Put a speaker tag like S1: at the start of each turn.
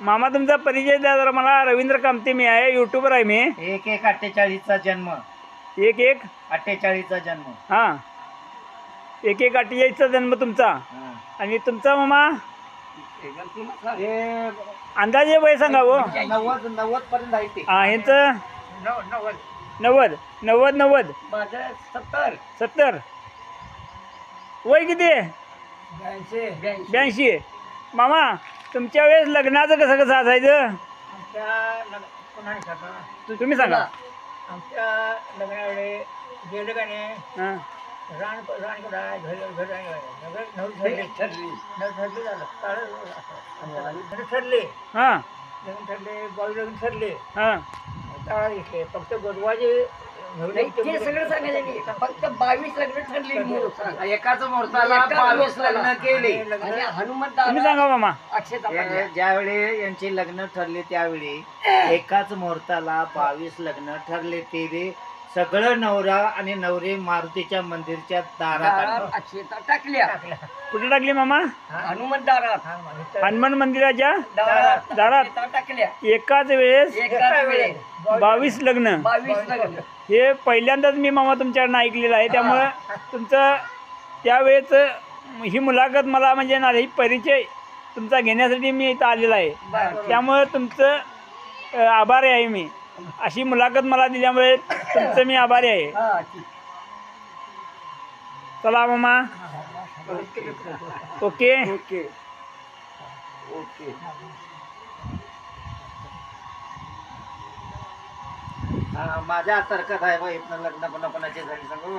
S1: मामा तुमचा परिचय द्या जरा मला. रवींद्र कामते मी आहे, युट्यूबर आहे मी.
S2: 1/1/48 जन्म.
S1: 1/1/48
S2: जन्म.
S1: हा 1/1/48 जन्म तुमचा. आणि तुमचा मामा अंदाजे वय सांगा हो.
S2: 90 पर्यंत आहे ते.
S1: हा ह्यांचं 90 90 90
S2: माझं 70.
S1: 70. वय किती आहे? 82. मामा तुमच्या वेळेस लग्नाचं कसं कसं असायचं तुम्ही सांगा.
S2: आमच्या लग्नाकडे गेलं का नाही
S1: हां
S2: रान ठरले
S1: हां
S2: लग्न ठरले बाजू लग्न ठरले
S1: हां
S2: टाळा घेतले फक्त गोदवाचे सगळं सांगायचं फक्त 22 लग्न ठरली. एकाच मुहूर्ताला 22 लग्न केले. हनुमंत
S1: तुम्ही सांगा मामा.
S2: ज्यावेळी यांची लग्न ठरली त्यावेळी एकाच मुहूर्ताला 22 लग्न ठरले. ते सगळं नवरा आणि नवरी मारुतीच्या मंदिरच्या दारात अक्षता टाकल्या.
S1: कुठे टाकली मामा?
S2: हनुमान दारात
S1: हनुमान मंदिराच्या दारात
S2: टाकल्या.
S1: एकाच वेळेस 22 लग्न.
S2: 22 लग्न
S1: हे पहिल्यांदाच मी मामा तुमच्याकडनं ऐकलेलं आहे. त्यामुळं तुमचं त्यावेळेस ही मुलाखत मला म्हणजे ना ही परिचय तुमचा घेण्यासाठी मी इथं आलेला आहे. त्यामुळं तुमचं आभारी आहे मी. अशी मुलाखत मला दिल्यामुळे तुमचं मी आभारी आहे. चला मामा. Okay
S2: okay okay. माझ्या तर्कात आहे बा इथनं लग्न कोणाकोणाचे झाले सांगू.